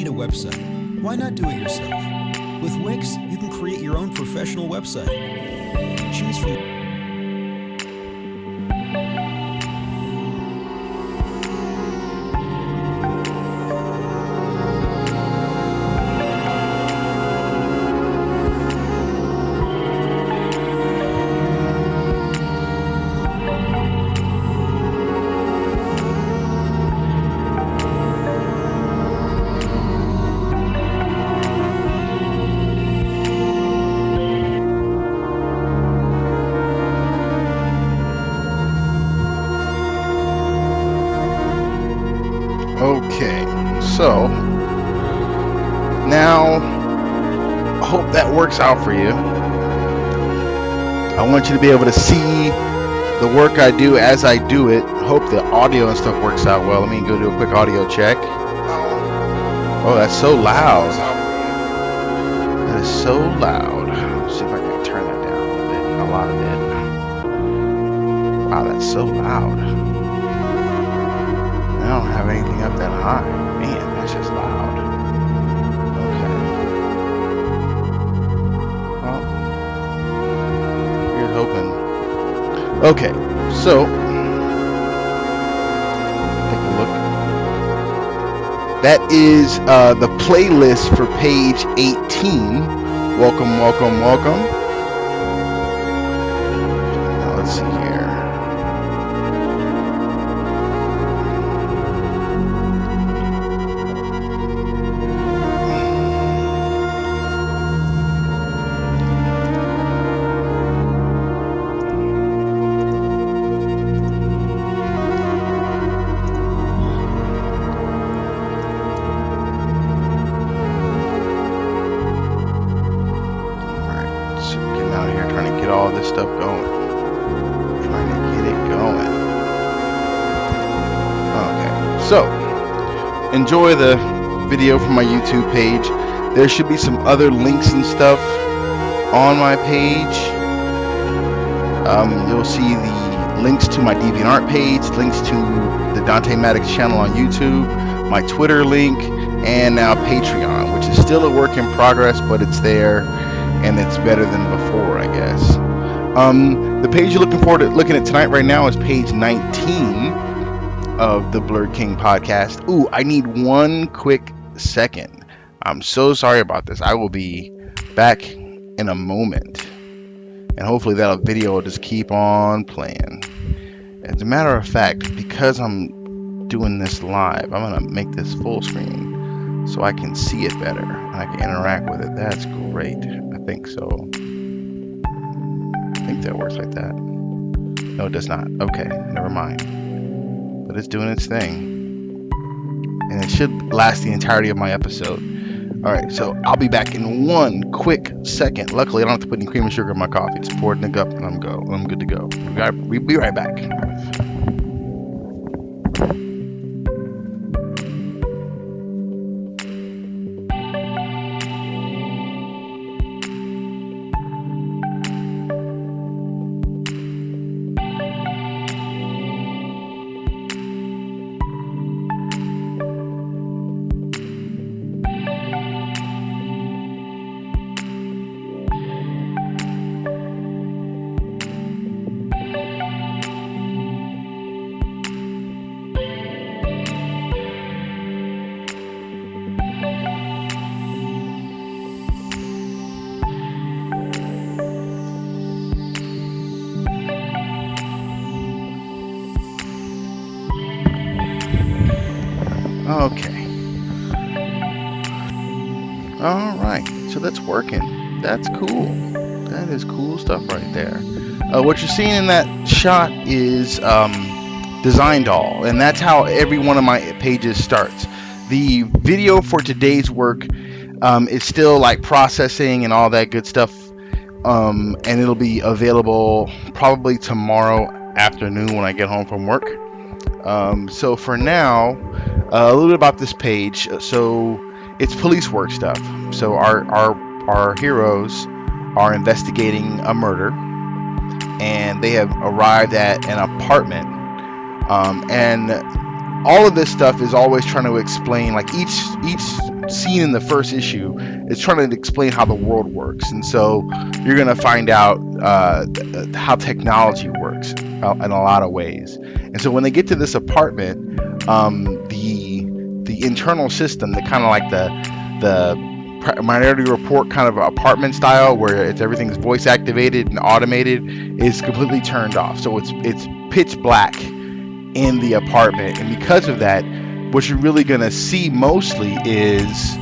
a website? Why not do it yourself? With Wix, you can create your own professional website. Choose from Okay, so now I hope that works out for you. I want you to be able to see the work I do as I do it. Hope the audio and stuff works out well. Let me go do a quick audio check. Oh, that's so loud. That is so loud. Let's see if I can turn that down a little bit. A lot of it. Wow, that's so loud. I don't have anything up that high. Man, that's just loud. Okay. Well, here's hoping. Okay, so take a look. That is the playlist for page 18. Welcome, welcome, welcome. Now let's see here. All this stuff going. Trying to get it going. Okay, so enjoy the video from my YouTube page. There should be some other links and stuff on my page. You'll see the links to my DeviantArt page, links to the Dante Maddox channel on YouTube, my Twitter link, and now Patreon, which is still a work in progress, but it's there. And it's better than before, I guess. The page you're looking at tonight right now is page 19 of the Blurred King podcast. Ooh, I need one quick second. I'm so sorry about this. I will be back in a moment. And hopefully that video will just keep on playing. As a matter of fact, because I'm doing this live, I'm going to make this full screen so I can see it better and I can interact with it. That's great. I think so. I think that works like that. No, it does not. Okay, never mind. But it's doing its thing. And it should last the entirety of my episode. Alright, so I'll be back in one quick second. Luckily, I don't have to put any cream and sugar in my coffee. Just pour it in the cup and I'm good to go. We'll be right back. Okay. Alright, so that's working. That's cool. That is cool stuff right there. What you're seeing in that shot is Design Doll, and that's how every one of my pages starts. The video for today's work is still like processing and all that good stuff, and it'll be available probably tomorrow afternoon when I get home from work. So for now, a little bit about this page. So it's police work stuff. So our heroes are investigating a murder, and they have arrived at an apartment. And all of this stuff is always trying to explain, like each scene in the first issue is trying to explain how the world works, and so you're gonna find out how technology works in a lot of ways. And so when they get to this apartment, the internal system, the kind of like the Minority Report kind of apartment style, where everything's voice activated and automated, is completely turned off. So it's pitch black in the apartment, and because of that, what you're really gonna see mostly is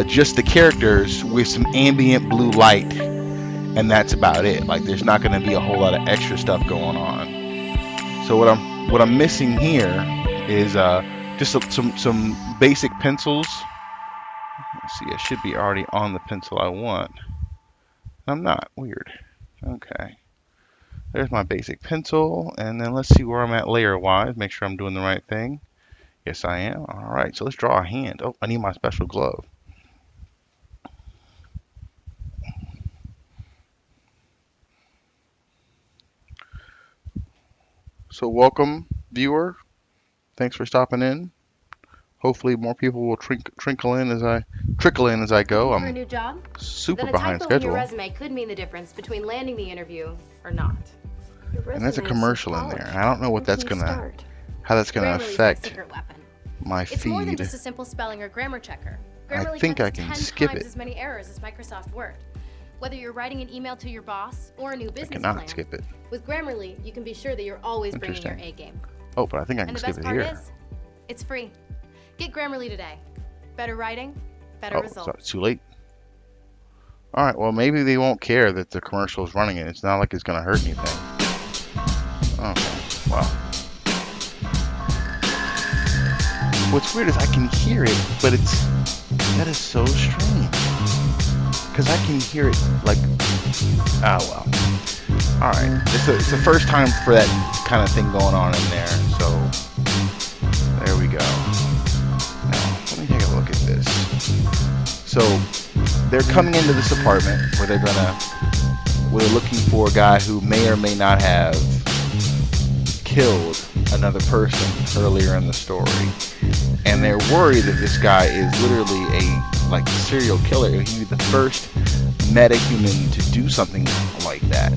just the characters with some ambient blue light, and that's about it. Like, there's not gonna be a whole lot of extra stuff going on. So what I'm missing here is just some basic pencils. Let's see, I should be already on the pencil I want. I'm not. Weird. Okay. There's my basic pencil, and then let's see where I'm at layer-wise. Make sure I'm doing the right thing. Yes, I am. All right, so let's draw a hand. Oh, I need my special glove. So welcome, viewer. Thanks for stopping in. Hopefully more people will trickle in as I go. I'm for a new job? Super then behind a typo schedule. In your resume could mean the difference between landing the interview or not. And there's a commercial in there. I don't know what that's how that's gonna affect my feed. It's more than just a simple spelling or grammar checker. Grammarly I think I can 10 skip times it. as many errors as Microsoft Word. Whether you're writing an email to your boss or a new business I cannot plan, skip it. with Grammarly, you can be sure that you're always bringing your A game. Oh, but I think I can And the skip best it part here. is, it's free. Get Grammarly today. Better writing, better results. So it's too late. All right, well, maybe they won't care that the commercial is running it. It's not like it's going to hurt anything. Okay, wow. What's weird is I can hear it, but that is so strange. Because I can hear it like, well. All right, it's the first time for that kind of thing going on in there, so there we go. Now, let me take a look at this. So they're coming into this apartment where they're looking for a guy who may or may not have killed another person earlier in the story, and they're worried that this guy is literally a serial killer. He'd be the first metahuman to do something like that.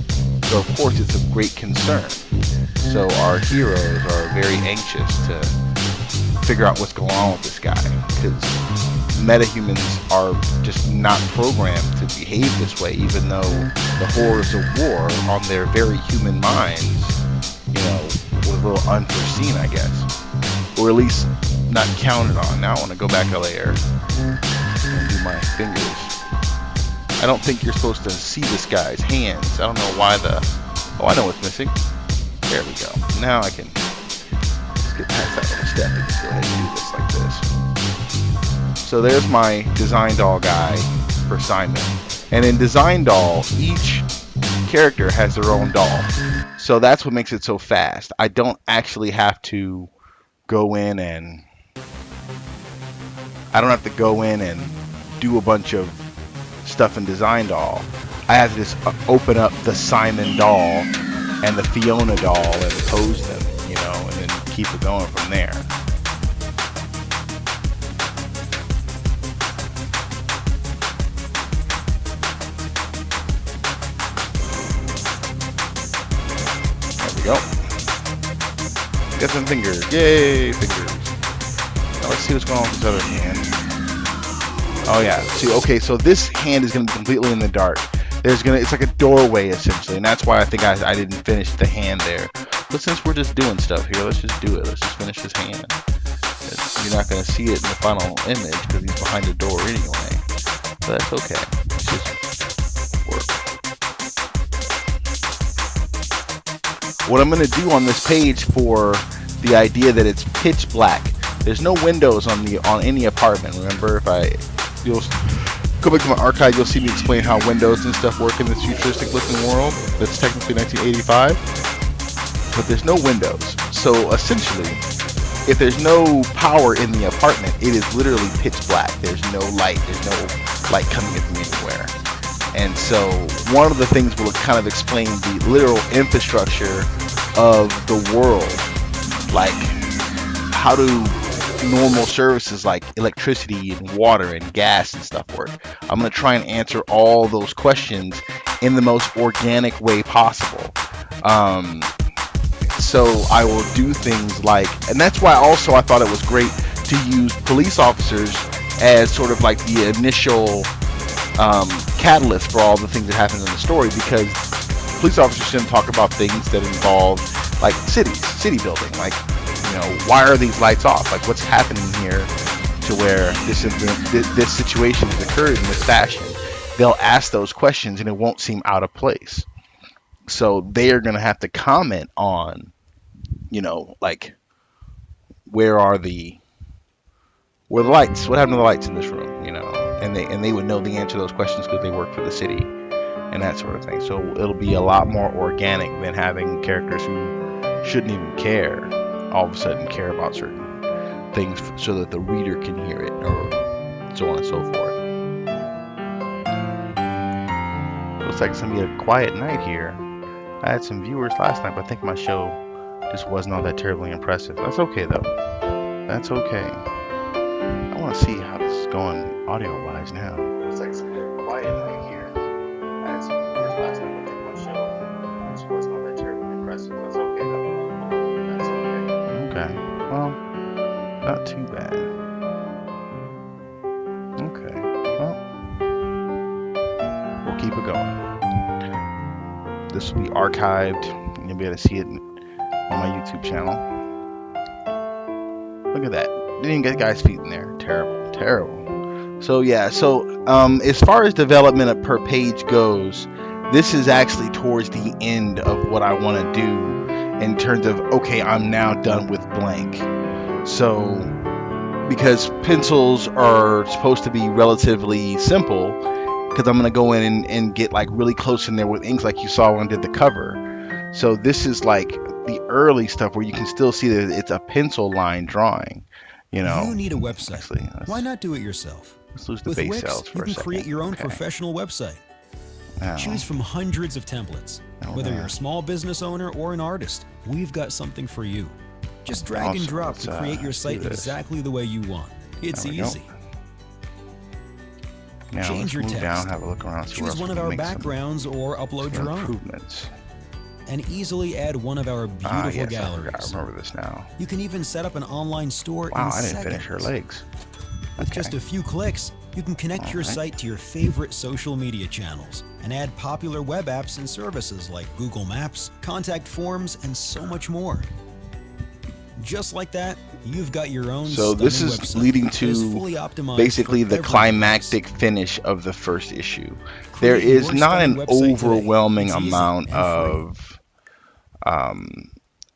So of course it's of great concern. So our heroes are very anxious to figure out what's going on with this guy, because metahumans are just not programmed to behave this way, even though the horrors of war on their very human minds, was a little unforeseen, I guess, or at least not counted on. Now I want to go back a layer and do my fingers. I don't think you're supposed to see this guy's hands. I don't know why oh, I know what's missing. There we go. Now I can just get past that little step and just go ahead and do this like this. So there's my design doll guy for Simon. And in design doll, each character has their own doll. So that's what makes it so fast. I don't actually have to go in and do a bunch of stuff in design doll. I have to just open up the Simon doll and the Fiona doll and pose them, and then keep it going from there. There we go. Got some fingers. Yay, fingers. Now let's see what's going on with this other hand. Oh yeah. See, okay, so this hand is gonna be completely in the dark. It's like a doorway essentially, and that's why I think I didn't finish the hand there. But since we're just doing stuff here, let's just do it. Let's just finish this hand. You're not gonna see it in the final image because he's behind the door anyway. But that's okay. Let's just work. What I'm gonna do on this page for the idea that it's pitch black. There's no windows on any apartment. Remember, you'll go back to my archive, you'll see me explain how windows and stuff work in this futuristic looking world that's technically 1985. But there's no windows. So essentially, if there's no power in the apartment, it is literally pitch black. There's no light. There's no light coming in from anywhere. And so one of the things will kind of explain the literal infrastructure of the world. Like, how do normal services like electricity and water and gas and stuff work. I'm going to try and answer all those questions in the most organic way possible. So I will do things like, and that's why also I thought it was great to use police officers as sort of like the initial catalyst for all the things that happen in the story, because police officers shouldn't talk about things that involve like city building, like, you know, why are these lights off? Like, what's happening here to where this situation has occurred in this fashion? They'll ask those questions and it won't seem out of place. So they are going to have to comment on, you know, like, where the lights? What happened to the lights in this room? You know, and they would know the answer to those questions because they work for the city and that sort of thing. So it'll be a lot more organic than having characters who shouldn't even care all of a sudden care about certain things so that the reader can hear it, or so on and so forth. Looks like it's gonna be a quiet night here. I had some viewers last night, but I think my show just wasn't all that terribly impressive. That's okay though. That's okay. I want to see how this is going audio-wise now. Looks like it's gonna be a quiet night here. I had some viewers last night, but I think my show just wasn't all that terribly impressive. That's okay though. That's okay. Okay. Well, not too bad. Okay. Well, we'll keep it going. This will be archived. You'll be able to see it on my YouTube channel. Look at that. Didn't even get the guy's feet in there. Terrible. So yeah, as far as development per page goes, this is actually towards the end of what I want to do in terms of, okay, I'm now done with blank. So, because pencils are supposed to be relatively simple, because I'm going to go in and get like really close in there with inks like you saw when I did the cover. So this is like the early stuff where you can still see that it's a pencil line drawing. You know, You need a website. Actually, Why not do it yourself? Let's lose the With base Wix, cells for you a can second. create your own Okay. professional website. Now, Choose from hundreds of templates. Whether yeah. you're a small business owner or an artist, we've got something for you. Just drag and Awesome. drop Let's, to create your do site this. exactly the way you want. It's There we go. easy. Now Change let's your move text. down, have a look around, see where Choose else one we of can our make backgrounds or upload some your own. improvements. And easily add one of our beautiful Yes, I galleries. remember this now. You can even set up an online store Wow, in I didn't seconds. finish her legs. With Okay. just a few clicks, you can connect your Alright. site to your favorite social media channels and add popular web apps and services like Google Maps, contact forms, and so much more. Just like that, you've got your own So this stunning is website leading that is to fully optimized basically for the every climactic device. finish of the first issue. There Create is your not an stunning website today. overwhelming It's easy amount and free. of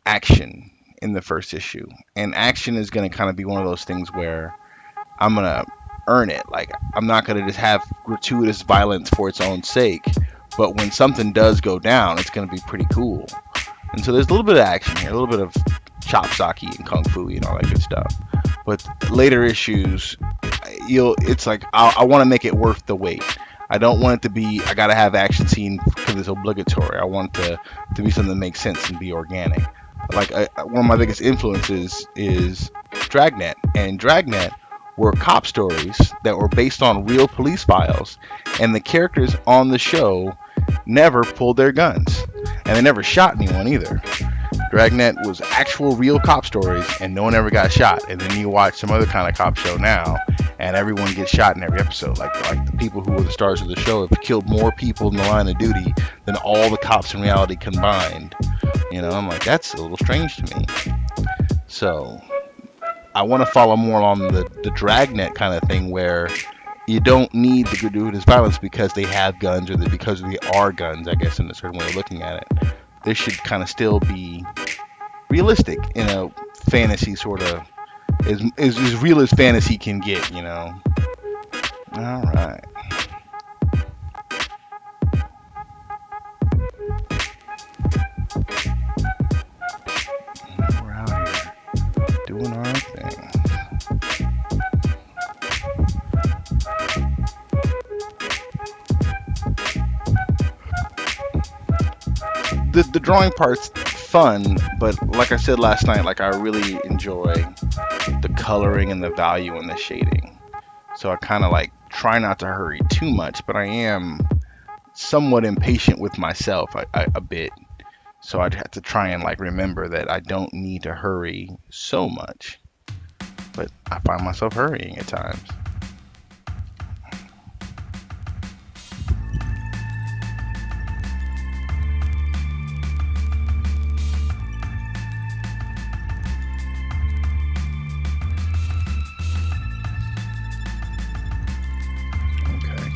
action in the first issue, and action is going to kind of be one of those things where I'm going to earn it. Like, I'm not going to just have gratuitous violence for its own sake, but when something does go down, it's going to be pretty cool. And so there's a little bit of action here, a little bit of chop socky and kung fu and all that good stuff. But later issues, it's like I want to make it worth the wait. I don't want it to be I gotta have action scene because it's obligatory. I want it to be something that makes sense and be organic. Like one of my biggest influences is Dragnet, and Dragnet were cop stories that were based on real police files, and the characters on the show never pulled their guns, and they never shot anyone either. Dragnet was actual real cop stories, and no one ever got shot. And then you watch some other kind of cop show now, and everyone gets shot in every episode. Like the people who were the stars of the show have killed more people in the line of duty than all the cops in reality combined. You know, I'm like, that's a little strange to me. So I want to follow more on the Dragnet kind of thing, where you don't need the gratuitous violence because they have guns, or because they are guns, I guess, in a certain way of looking at it. This should kind of still be realistic in a fantasy sort of, as real as fantasy can get, you know. All right. We're out here doing our thing. The drawing part's fun, but like I said last night, like I really enjoy the coloring and the value and the shading. So I kind of like try not to hurry too much, but I am somewhat impatient with myself a bit. So I'd have to try and like remember that I don't need to hurry so much. But I find myself hurrying at times. Okay.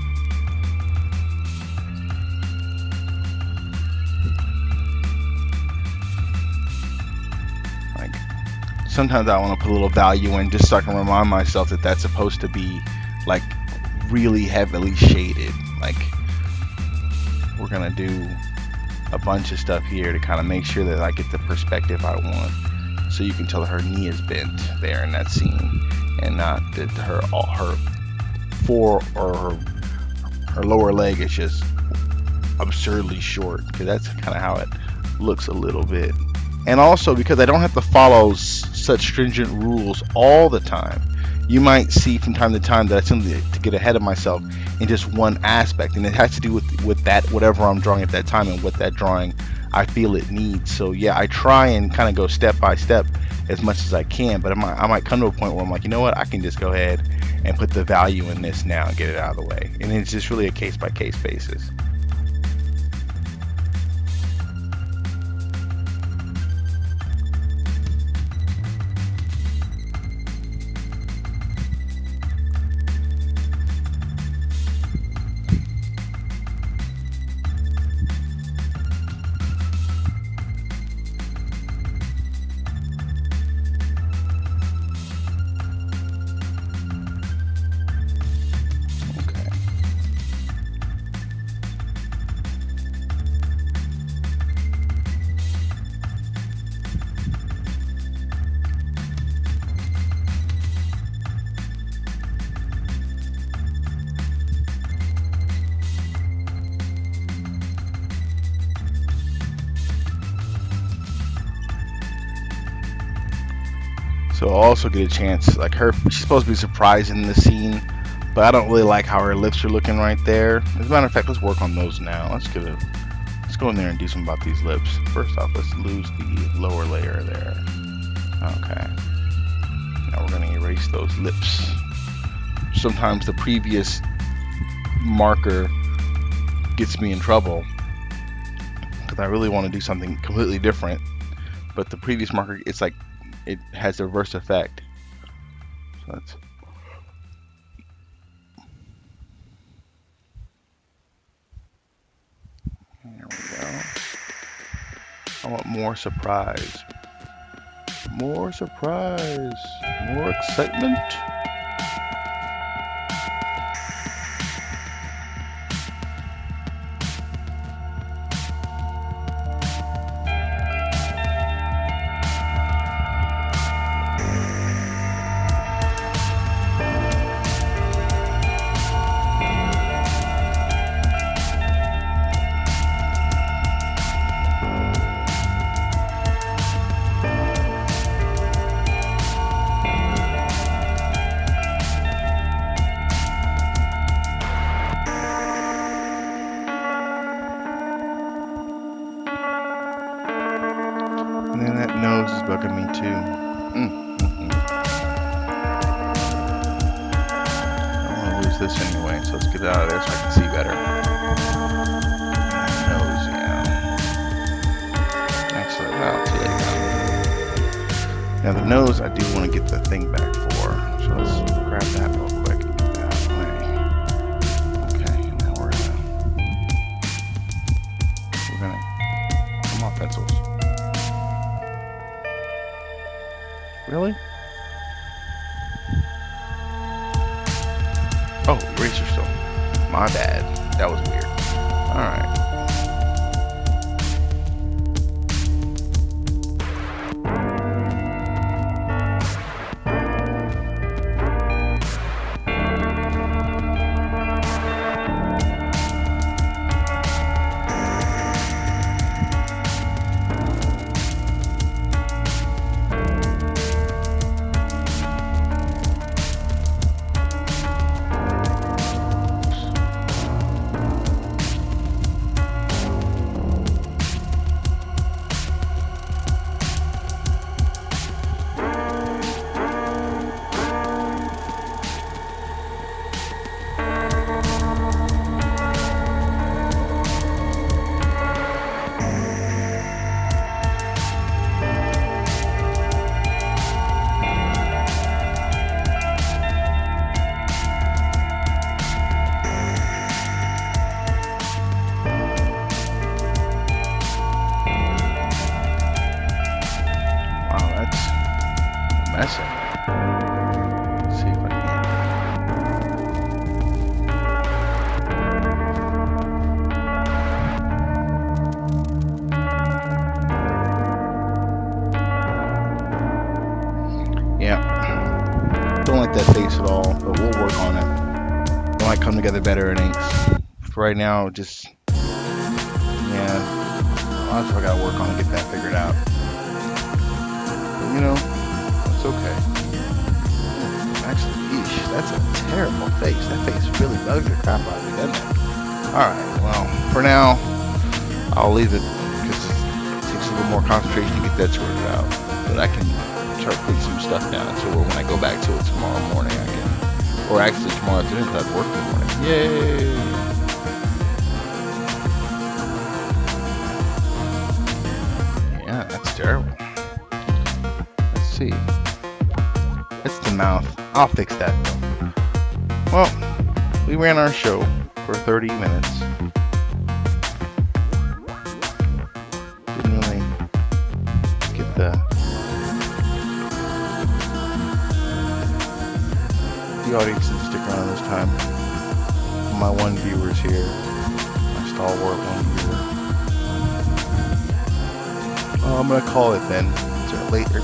Like sometimes I want to put a little value in just so I can remind myself that that's supposed to be like really heavily shaded. Like we're gonna do a bunch of stuff here to kind of make sure that I get the perspective I want. So you can tell her knee is bent there in that scene, and not that her fore or her lower leg is just absurdly short, because that's kind of how it looks a little bit. And also because I don't have to follow such stringent rules all the time. You might see from time to time that I simply to get ahead of myself in just one aspect, and it has to do with that whatever I'm drawing at that time and what that drawing I feel it needs. So yeah, I try and kind of go step by step as much as I can, but I might come to a point where I'm like, you know what, I can just go ahead and put the value in this now and get it out of the way. And it's just really a case by case basis. So I'll also get a chance, like she's supposed to be surprised in the scene, but I don't really like how her lips are looking right there. As a matter of fact, let's work on those now. Let's go in there and do something about these lips. First off, let's lose the lower layer there. Okay. Now we're gonna erase those lips. Sometimes the previous marker gets me in trouble because I really want to do something completely different, but the previous marker, it's like it has the reverse effect. So that's there we go. I want more surprise. More surprise. More excitement. And then that nose is bugging me too. I don't want to lose this anyway, so let's get it out of there so I can see better. And that nose, yeah. Actually, well, too late now. Now the nose, I do want to get the thing back for, so let's grab that real quick and get that out of the way. Okay, and now we're gonna come off pencils. Really? Oh, eraser still. My bad. That was weird. Alright. might come together better in inks. For right now, just, yeah, that's what I gotta work on to get that figured out. But, you know, it's okay. Actually, eesh, that's a terrible face. That face really bugs the crap out of me, doesn't it? Alright, well, for now, I'll leave it because it takes a little more concentration to get that sorted out. But I can start putting some stuff down so when I go back to it tomorrow morning, I can, or actually tomorrow afternoon because I have to work in the morning. Yay! Yeah, that's terrible. Let's see. That's the mouth. I'll fix that though. Well, we ran our show for 30 minutes. Didn't really get the audience to stick around this time. My one viewer's here. My stalwart one viewer. I'm gonna call it then. It's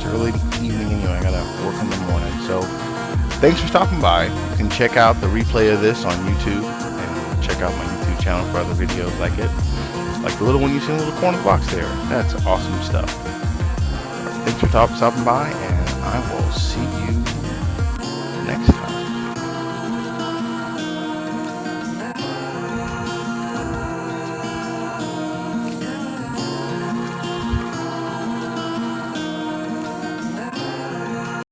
early evening anyway. I gotta work in the morning. So thanks for stopping by. You can check out the replay of this on YouTube and check out my YouTube channel for other videos like it. Like the little one you see in the little corner box there. That's awesome stuff. Thanks for stopping by, and I will see you